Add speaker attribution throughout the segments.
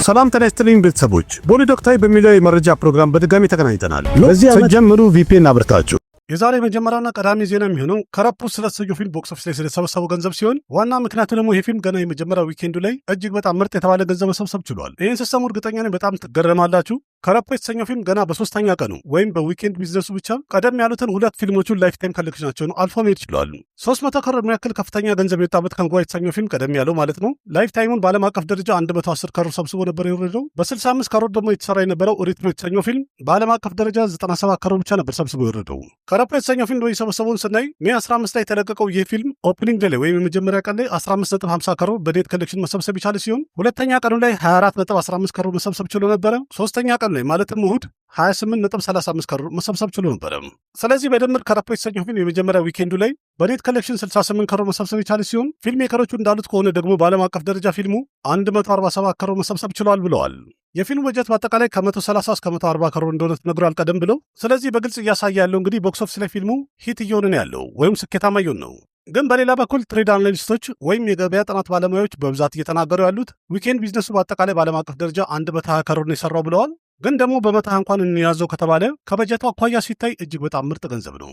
Speaker 1: ሰላም ጤና ይስጥልኝ ቤተሰቦች፣ ቦሌ ዶክተር በሚለው የመረጃ ፕሮግራም በድጋሚ ተገናኝተናል። በዚህ ጀምሩ ቪፒኤን አብርታችሁ። የዛሬ መጀመሪያና ቀዳሚ ዜና የሚሆነው ከረፑ ስለተሰኘው ፊልም ቦክስ ኦፊስ ላይ ስለተሰበሰበው ገንዘብ ሲሆን ዋና ምክንያቱ ደግሞ ይህ ፊልም ገና የመጀመሪያ ዊኬንዱ ላይ እጅግ በጣም ምርጥ የተባለ ገንዘብ መሰብሰብ ችሏል። ይህን ስትሰሙ እርግጠኛ ነኝ በጣም ትገረማላችሁ። ከረፑ የተሰኘው ፊልም ገና በሶስተኛ ቀኑ ወይም በዊኬንድ ቢዝነሱ ብቻ ቀደም ያሉትን ሁለት ፊልሞቹን ላይፍ ታይም ኮሌክሽናቸውን አልፎ መሄድ ችሏል። 300 ከሮር የሚያክል ከፍተኛ ገንዘብ የወጣበት ካንጓ የተሰኘው ፊልም ቀደም ያለው ማለት ነው ላይፍ ታይሙን በዓለም አቀፍ ደረጃ 110 ከሮር ሰብስቦ ነበር የወረደው። በ65 ከሮር ደግሞ የተሰራ የነበረው ሪትም የተሰኘው ፊልም በዓለም አቀፍ ደረጃ 97 ከሮር ብቻ ነበር ሰብስቦ የወረደው። ከረፑ የተሰኘው ፊልም የሰበሰበውን ስናይ ሜይ 15 ላይ የተለቀቀው ይህ ፊልም ኦፕኒንግ ዴይ ወይም የመጀመሪያ ቀን ላይ 15.50 ከሮር በዴት ኮሌክሽን መሰብሰብ የቻለ ሲሆን ሁለተኛ ቀኑ ላይ 24.15 ከሮር መሰብሰብ ችሎ ነበረ። ሶስተኛ ቀኑ ላይ ማለትም እሁድ 28.35 ከሮር መሰብሰብ ችሎ ነበረ። ስለዚህ በድምር ከረፑ የተሰኘው ፊልም የመጀመሪያ ዊኬንዱ ላይ በኔት ኮሌክሽን 68 ከሮር መሰብሰብ የቻለ ሲሆን ፊልም ሜከሮቹ እንዳሉት ከሆነ ደግሞ በዓለም አቀፍ ደረጃ ፊልሙ 147 ከሮር መሰብሰብ ችሏል ብለዋል። የፊልሙ በጀት በአጠቃላይ ከ130 እስከ 140 ከሮር እንደሆነ ተነግሯል ቀደም ብለው። ስለዚህ በግልጽ እያሳየ ያለው እንግዲህ ቦክስ ኦፊስ ላይ ፊልሙ ሂት እየሆነ ነው ያለው ወይም ስኬታማ እየሆነ ነው። ግን በሌላ በኩል ትሬድ አናሊስቶች ወይም የገበያ ጥናት ባለሙያዎች በብዛት እየተናገሩ ያሉት ዊኬንድ ቢዝነሱ በአጠቃላይ በዓለም አቀፍ ደረጃ 120 ከሮር ነው የሰራው ብለዋል። ግን ደግሞ በመታህ እንኳን እንያዘው ከተባለ ከበጀቱ አኳያ ሲታይ እጅግ በጣም ምርጥ ገንዘብ ነው።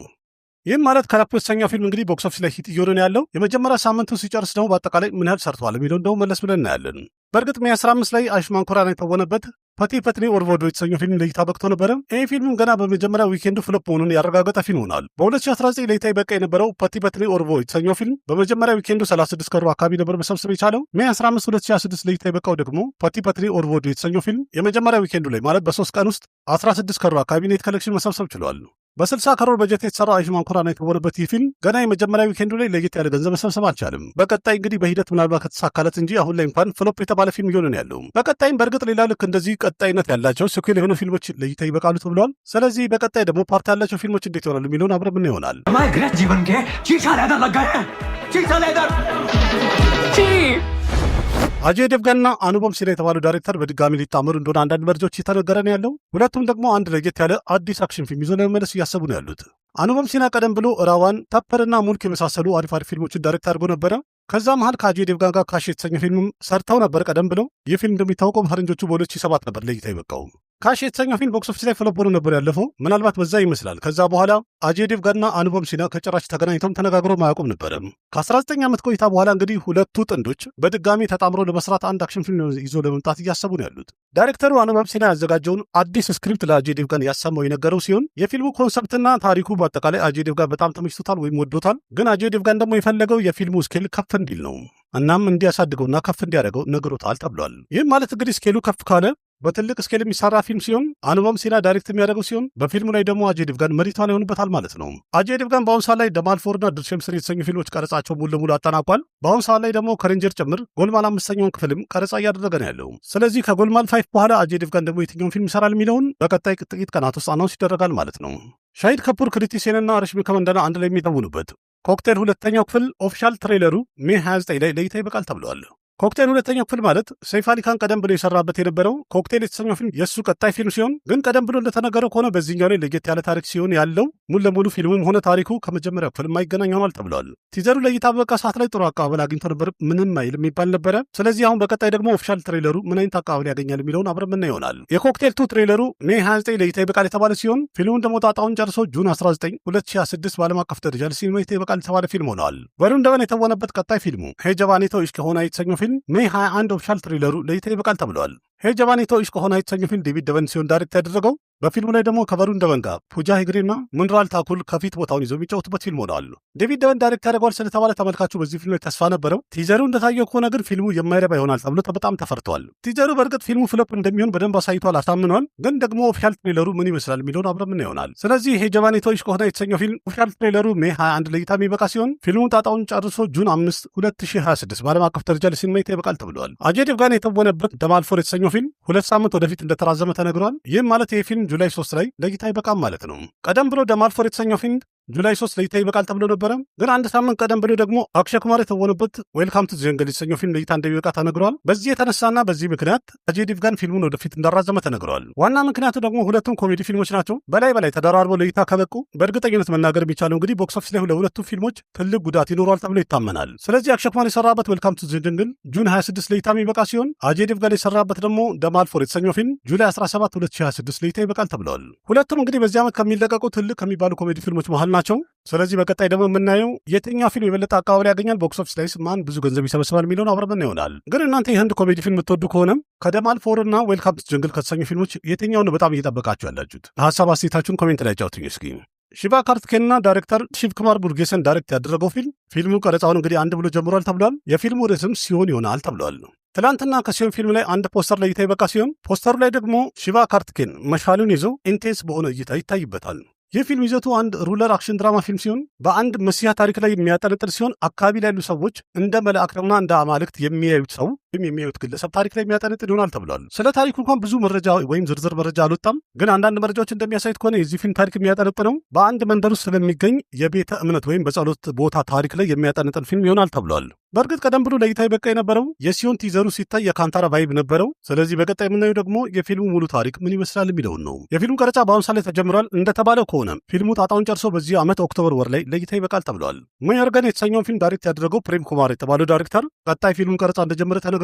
Speaker 1: ይህም ማለት ከረፑ የተሰኘው ፊልም እንግዲህ ቦክስ ኦፊስ ላይ ሂት እየሆነ ነው ያለው። የመጀመሪያ ሳምንቱ ሲጨርስ ደግሞ በአጠቃላይ ምን ያህል ሰርተዋል የሚለውን ደግሞ መለስ ብለን እናያለን። በእርግጥ ሜይ 15 ላይ አዩሽማን ኩራና የተወነበት ፐቲ ፐትኒ ኦርቮዶ የተሰኘው ፊልም ለእይታ በቅቶ ነበረ። ይህ ፊልም ገና በመጀመሪያ ዊኬንዱ ፍሎፕ መሆኑን ያረጋገጠ ፊልም ሆኗል። በ2019 ለእይታ ይበቃ የነበረው ፐቲ ፐትኒ ኦርቮ የተሰኘው ፊልም በመጀመሪያ ዊኬንዱ 36 ከሮር አካባቢ ነበር መሰብሰብ የቻለው። ሜይ 15 2026 ለእይታ ይበቃው ደግሞ ፐቲ ፐትኒ ኦርቮዶ የተሰኘው ፊልም የመጀመሪያ ዊኬንዱ ላይ ማለት በ3 ቀን ውስጥ 16 ከሮር አካባቢ ኔት ኮሌክሽን መሰብሰብ ችሏል። በ60 ከሮር በጀት የተሰራው አዩሽማን ኩራና የተወነበት ይህ ፊልም ገና የመጀመሪያ ዊኬንዱ ላይ ለየት ያለ ገንዘብ መሰብሰብ አልቻለም። በቀጣይ እንግዲህ በሂደት ምናልባት ከተሳካለት እንጂ አሁን ላይ እንኳን ፍሎፕ የተባለ ፊልም እየሆነ ነው ያለው። በቀጣይም በእርግጥ ሌላ ልክ እንደዚህ ቀጣይነት ያላቸው ሲኩዌል የሆኑ ፊልሞች ለእይታ ይበቃሉ ተብሏል። ስለዚህ በቀጣይ ደግሞ ፓርት ያላቸው ፊልሞች እንዴት ይሆናሉ የሚለውን አብረን ምን ይሆናል። አጀይ ዴቭጋንና አኑቦም ሲና የተባሉ ዳይሬክተር በድጋሚ ሊጣመሩ እንደሆነ አንዳንድ መረጃዎች እየተነገረ ነው ያለው። ሁለቱም ደግሞ አንድ ለየት ያለ አዲስ አክሽን ፊልም ይዞ ለመመለስ እያሰቡ ነው ያሉት። አኑቦም ሲና ቀደም ብሎ ራዋን፣ ታፐርና ሙልክ የመሳሰሉ አሪፍ ፊልሞችን ዳይሬክት አድርጎ ነበረ። ከዛ መሃል ከአጀይ ዴቭጋን ጋር ካሽ የተሰኘ ፊልምም ሰርተው ነበር ቀደም ብለው። ይህ ፊልም እንደሚታወቀው ፈረንጆቹ በ2007 ነበር ለእይታ ይበቃው። ካሽ የተሰኘው ፊልም ቦክስ ኦፊስ ላይ ፍሎፕ ሆኖ ነበር ያለፈው። ምናልባት በዛ ይመስላል ከዛ በኋላ አጀይ ዴቭጋንና አኑቦም ሲና ከጭራሽ ተገናኝተውም ተነጋግሮ ማያውቁም ነበረ። ከ19 ዓመት ቆይታ በኋላ እንግዲህ ሁለቱ ጥንዶች በድጋሚ ተጣምሮ ለመስራት አንድ አክሽን ፊልም ይዞ ለመምጣት እያሰቡ ነው ያሉት። ዳይሬክተሩ አኑቦም ሲና ያዘጋጀውን አዲስ ስክሪፕት ለአጀይ ዴቭጋን ያሰማው የነገረው ሲሆን የፊልሙ ኮንሰፕትና ታሪኩ በአጠቃላይ አጀይ ዴቭጋን በጣም ተመችቶታል ወይም ወዶታል። ግን አጀይ ዴቭጋን ደግሞ የፈለገው የፊልሙ ስኬል ከፍ እንዲል ነው። እናም እንዲያሳድገውና ከፍ እንዲያደርገው ነግሮታል ተብሏል። ይህም ማለት እንግዲህ ስኬሉ ከፍ ካለ በትልቅ ስኬል የሚሰራ ፊልም ሲሆን አኑቦም ሲና ዳይሬክት የሚያደርገው ሲሆን በፊልሙ ላይ ደግሞ አጀይ ዴቭጋን መሪ ተዋናይ ይሆንበታል ማለት ነው። አጀይ ዴቭጋን በአሁኑ ሰዓት ላይ ደማልፎርና ድርሸምስር የተሰኙ ፊልሞች ቀረጻቸው ሙሉ ለሙሉ አጠናቋል። በአሁኑ ሰዓት ላይ ደግሞ ከሬንጀር ጭምር ጎልማል 5ኛውን ክፍልም ቀረጻ እያደረገ ነው ያለው። ስለዚህ ከጎልማል 5 በኋላ አጀይ ዴቭጋን ደግሞ የትኛውን ፊልም ይሰራል የሚለውን በቀጣይ ጥቂት ቀናት ውስጥ አናውንስ ይደረጋል ማለት ነው። ሻሂድ ከፑር፣ ክሪቲ ሴንና ረሽሚ ከመንደና አንድ ላይ የሚተውኑበት ኮክቴል ሁለተኛው ክፍል ኦፊሻል ትሬለሩ ሜይ 29 ላይ ለእይታ ይበቃል ተብሏል። ኮክቴል ሁለተኛው ክፍል ማለት ሰይፍ አሊ ካን ቀደም ብሎ የሰራበት የነበረው ኮክቴል የተሰኘው ፊልም የእሱ ቀጣይ ፊልም ሲሆን ግን ቀደም ብሎ እንደተነገረው ከሆነ በዚህኛው ላይ ለየት ያለ ታሪክ ሲሆን ያለው ሙሉ ለሙሉ ፊልሙም ሆነ ታሪኩ ከመጀመሪያው ክፍል የማይገናኝ ሆኗል ተብሏል። ቲዘሩ ለእይታ በበቃ ሰዓት ላይ ጥሩ አቀባበል አግኝቶ ነበር፣ ምንም አይል የሚባል ነበረ። ስለዚህ አሁን በቀጣይ ደግሞ ኦፊሻል ትሬለሩ ምን አይነት አቀባበል ያገኛል የሚለውን አብረን ምና ይሆናል። የኮክቴል 2 ትሬለሩ ሜይ 29 ለእይታ ይበቃል የተባለ ሲሆን ፊልሙን ደግሞ ጣጣውን ጨርሶ ጁን 19 2026 በዓለም አቀፍ ደረጃ ለሲኒማ እይታ ይበቃል የተባለ ፊልም ሆነዋል። ወሩን ደበን የተወነበት ቀጣይ ፊልሙ ሄጀባኔቶ ኢሽቅ ሆና የተሰኘው ፊልም ሜይ 21 ኦፊሻል ትሬለሩ ለእይታ ይበቃል ተብሏል። ሄጀባኔቶ ኢሽቅ ሆና የተሰኘው ፊልም ዴቪድ ደበን ሲሆን ዳይሬክት ያደረገው። በፊልሙ ላይ ደግሞ ከቨሩን ደበን ጋር ፑጃ ሄግሬና ሙንራል ታኩል ከፊት ቦታውን ይዘው የሚጫወቱበት ፊልም ሆነዋል። ዴቪድ ደበን ዳይሬክት ያደርገዋል ስለተባለ ተመልካቹ በዚህ ፊልም ላይ ተስፋ ነበረው። ቲዘሩ እንደታየው ከሆነ ግን ፊልሙ የማይረባ ይሆናል ተብሎ በጣም ተፈርተዋል። ቲዘሩ በእርግጥ ፊልሙ ፍሎፕ እንደሚሆን በደንብ አሳይቷል፣ አሳምኗል። ግን ደግሞ ኦፊሻል ትሬለሩ ምን ይመስላል የሚለውን አብረን ምን ይሆናል። ስለዚህ ሄጀባኔቶ ኢሽቅ ሆና የተሰኘው ፊልም ኦፊሻል ትሬለሩ ሜይ 21 ለእይታ የሚበቃ ሲሆን ፊልሙን ጣጣውን ጨርሶ ጁን 5 2026 በዓለም አቀፍ ደረጃ ለሲኒማ እይታ ይበቃል ተብሏል። አጀይ ዴቭጋን የተወነበት ደማልፎር የተሰኘው ፊልም 2 ሳምንት ወደፊት እንደተራዘመ ተነግሯል። ይህም ማለት ይህ ፊልም ጁላይ 3 ላይ ለእይታ ይበቃም ማለት ነው። ቀደም ብሎ ደማልፎር የተሰኘው ፊልም ጁላይ 3 ለእይታ ይበቃል ተብሎ ነበረ። ግን አንድ ሳምንት ቀደም ብሎ ደግሞ አክሸይ ኩማር የተወነበት ዌልካም ቱ ጀንግል የተሰኘው ፊልም ለእይታ እንደሚበቃ ተነግሯል። በዚህ የተነሳና በዚህ ምክንያት አጀይ ዴቭጋን ፊልሙን ወደፊት እንዳራዘመ ተነግሯል። ዋና ምክንያቱ ደግሞ ሁለቱም ኮሜዲ ፊልሞች ናቸው። በላይ ተደራርበው ለእይታ ከበቁ በእርግጠኝነት መናገር የሚቻለው እንግዲህ ቦክስ ኦፊስ ላይ ለሁለቱም ፊልሞች ትልቅ ጉዳት ይኖረዋል ተብሎ ይታመናል። ስለዚህ አክሸይ ኩማር የሰራበት ዌልካም ቱ ጀንግል ጁን 26 ለእይታ የሚበቃ ሲሆን አጀይ ዴቭጋን የሰራበት ደግሞ ደማልፎር የተሰኘው ፊልም ጁላይ 17 2026 ለእይታ ይበቃል ተብለዋል። ሁለቱም እንግዲህ በዚህ ዓመት ከሚለቀቁ ትልቅ ከሚባሉ ኮሜዲ ፊልሞች መሃል ናቸው። ስለዚህ በቀጣይ ደግሞ የምናየው የትኛው ፊልም የበለጠ አቀባበል ያገኛል፣ ቦክስ ኦፊስ ላይ ማን ብዙ ገንዘብ ይሰበስባል የሚለውን አብረን ይሆናል። ግን እናንተ የህንድ ኮሜዲ ፊልም የምትወዱ ከሆነም ከደማልፎር እና ዌልካም ቱ ጀንግል ከተሰኙ ፊልሞች የትኛውን በጣም እየጠበቃችሁ ያላችሁት? ሀሳብ አስተያየታችሁን ኮሜንት ላይ ጫውቱኝ እስኪ። ሺቫ ካርቲኬንና ዳይሬክተር ሺቭ ኩማር ቡርጌሰን ዳይሬክት ያደረገው ፊልሙ ቀረጻውን እንግዲህ አንድ ብሎ ጀምሯል ተብሏል። የፊልሙ ርዕስም ሲዮን ይሆናል ተብሏል። ትላንትና ከሲዮን ፊልም ላይ አንድ ፖስተር ለእይታ ይበቃ ሲሆን ፖስተሩ ላይ ደግሞ ሺቫ ካርቲኬን መሻሉን ይዞ ኢንቴንስ በሆነ እይታ ይታይበታል። ይህ ፊልም ይዘቱ አንድ ሩለር አክሽን ድራማ ፊልም ሲሆን በአንድ መሲያ ታሪክ ላይ የሚያጠነጥን ሲሆን አካባቢ ላይ ያሉ ሰዎች እንደ መላእክትና እንደ አማልክት የሚያዩት ሰው ወይም የሚያዩት ግለሰብ ታሪክ ላይ የሚያጠነጥን ይሆናል ተብሏል። ስለ ታሪኩ እንኳን ብዙ መረጃ ወይም ዝርዝር መረጃ አልወጣም። ግን አንዳንድ መረጃዎች እንደሚያሳዩት ከሆነ የዚህ ፊልም ታሪክ የሚያጠነጥነው በአንድ መንደር ውስጥ ስለሚገኝ የቤተ እምነት ወይም በጸሎት ቦታ ታሪክ ላይ የሚያጠነጥን ፊልም ይሆናል ተብሏል። በእርግጥ ቀደም ብሎ ለእይታ ይበቃ የነበረው የሲዮን ቲዘሩ ሲታይ የካንታራ ቫይብ ነበረው። ስለዚህ በቀጣይ የምናየው ደግሞ የፊልሙ ሙሉ ታሪክ ምን ይመስላል የሚለውን ነው። የፊልሙ ቀረጻ በአሁኑ ሰዓት ላይ ተጀምሯል። እንደተባለው ከሆነ ፊልሙ ጣጣውን ጨርሶ በዚህ ዓመት ኦክቶበር ወር ላይ ለእይታ ይበቃል ተብሏል። መየርገን የተሰኘውን ፊልም ዳይሬክት ያደረገው ፕሬም ኩማር የተባለው ዳይሬክተር ቀጣይ ፊልሙን ቀረጻ እንደጀመረ ተነግሯል።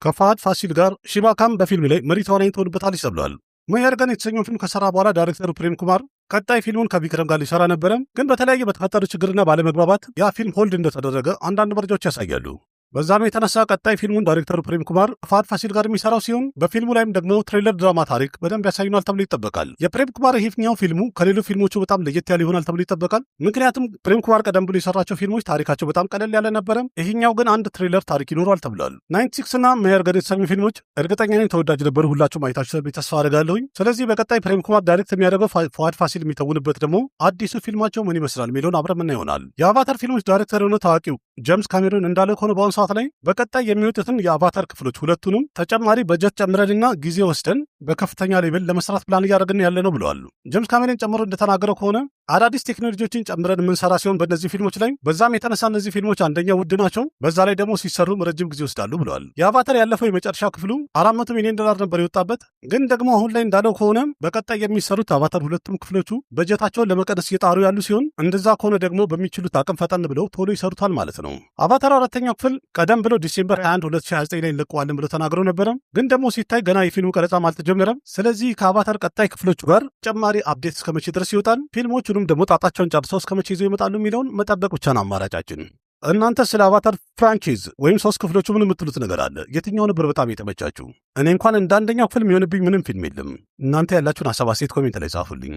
Speaker 1: ከፋሃድ ፋሲል ጋር ሺቫካም በፊልም ላይ መሪ ተዋናይ ትሆንበታል ተብሏል። መየርገን የተሰኘውን ፊልም ከሰራ በኋላ ዳይሬክተሩ ፕሬም ኩማር ቀጣይ ፊልሙን ከቪክረም ጋር ሊሰራ ነበረ። ግን በተለያየ በተፈጠሩ ችግርና ባለመግባባት ያ ፊልም ሆልድ እንደተደረገ አንዳንድ መረጃዎች ያሳያሉ። በዛም የተነሳ ቀጣይ ፊልሙን ዳይሬክተሩ ፕሬም ኩማር ከፋሃድ ፋሲል ጋር የሚሰራው ሲሆን በፊልሙ ላይም ደግሞ ትሬለር ድራማ ታሪክ በደንብ ያሳዩናል ተብሎ ይጠበቃል። የፕሬም ኩማር ይህኛው ፊልሙ ከሌሎች ፊልሞቹ በጣም ለየት ያለ ይሆናል ተብሎ ይጠበቃል። ምክንያቱም ፕሬም ኩማር ቀደም ብሎ የሰራቸው ፊልሞች ታሪካቸው በጣም ቀለል ያለ ነበረ። ይህኛው ግን አንድ ትሬለር ታሪክ ይኖረዋል ተብሏል። 96 እና መየርገን የተሰኙ ፊልሞች እርግጠኛ ነኝ ተወዳጅ ነበሩ። ሁላችሁም አይታችሁ ተስፋ አደርጋለሁኝ። ስለዚህ በቀጣይ ፕሬም ኩማር ዳይሬክት የሚያደርገው ፈሃድ ፋሲል የሚተውንበት ደግሞ አዲሱ ፊልማቸው ምን ይመስላል የሚለውን አብረን ምና ይሆናል። የአቫታር ፊልሞች ዳይሬክተር የሆነ ታዋቂው ጄምስ ካሜሮን እንዳለ ከሆነ በአሁኑ ሰዓት ላይ በቀጣይ የሚወጡትን የአቫታር ክፍሎች ሁለቱንም ተጨማሪ በጀት ጨምረንና ጊዜ ወስደን በከፍተኛ ሌቭል ለመስራት ፕላን እያደረግን ያለ ነው ብለዋል። ጄምስ ካሜሮን ጨምሮ እንደተናገረው ከሆነ አዳዲስ ቴክኖሎጂዎችን ጨምረን የምንሰራ ሲሆን በእነዚህ ፊልሞች ላይ በዛም የተነሳ እነዚህ ፊልሞች አንደኛ ውድ ናቸው፣ በዛ ላይ ደግሞ ሲሰሩም ረጅም ጊዜ ይወስዳሉ ብለዋል። የአቫታር ያለፈው የመጨረሻ ክፍሉ $400 ሚሊዮን ነበር የወጣበት። ግን ደግሞ አሁን ላይ እንዳለው ከሆነ በቀጣይ የሚሰሩት አቫታር ሁለቱም ክፍሎቹ በጀታቸውን ለመቀነስ እየጣሩ ያሉ ሲሆን እንደዛ ከሆነ ደግሞ በሚችሉት አቅም ፈጠን ብለው ቶሎ ይሰሩታል ማለት ነው። አቫታር አራተኛው ክፍል ቀደም ብሎ ዲሴምበር 21 2029 ላይ እንለቀዋለን ብሎ ተናግረው ነበረ። ግን ደግሞ ሲታይ ገና የፊልሙ ቀረጻም አልተጀመረም። ስለዚህ ከአቫታር ቀጣይ ክፍሎቹ ጋር ተጨማሪ አፕዴት እስከመቼ ድረስ ይወጣል፣ ፊልሞቹንም ደግሞ ጣጣቸውን ጨርሰው እስከመቼ ይዘው ይመጣሉ የሚለውን መጠበቅ ብቻ ነው አማራጫችን። እናንተ ስለ አቫታር ፍራንቻይዝ ወይም 3 ክፍሎቹ ምን የምትሉት ነገር አለ? የትኛው ነበር በጣም የተመቻችሁ? እኔ እንኳን እንደ አንደኛው ክፍል የሚሆንብኝ ምንም ፊልም የለም። እናንተ ያላችሁን ሀሳብ አስተያየት ኮሜንት ላይ ጻፉልኝ።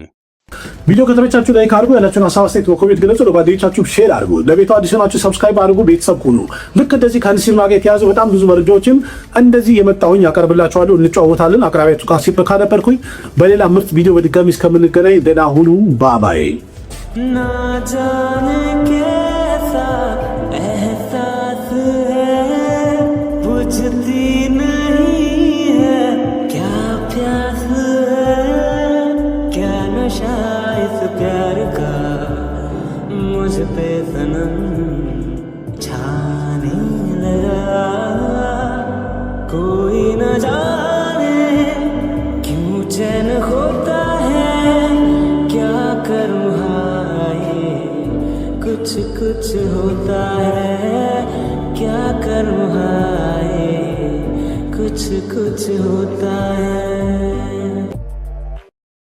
Speaker 1: ቪዲዮ ከተመቻችሁ ላይክ አድርጉ። ያላችሁን ሀሳብ አስተያየት በኮሜንት ገለጹ። ለጓደኞቻችሁ ሼር አድርጉ። ለቤቱ አዲስ ናችሁ ሰብስክራይብ አድርጉ። ቤተሰብ ሁኑ። ልክ እንደዚህ ከሲኒማ ጋር የተያዙ በጣም ብዙ መረጃዎችን እንደዚህ የመጣሁኝ ያቀርብላችኋለሁ። እንጫወታለን። አቅራቢያችሁ ካሲፕ ካነበርኩኝ በሌላ ምርጥ ቪዲዮ በድጋሚ እስከምንገናኝ ደህና ሁኑ። ባባይ ना जाने कैसा एहसास है बुझती नहीं है क्या प्यास है क्या नशा इस प्यार का मुझ पे सनम छाने लगा कोई न जाने क्यों चैन होता है क्या करूँ कुछ कुछ होता है क्या करूँ हाय कुछ कुछ होता है।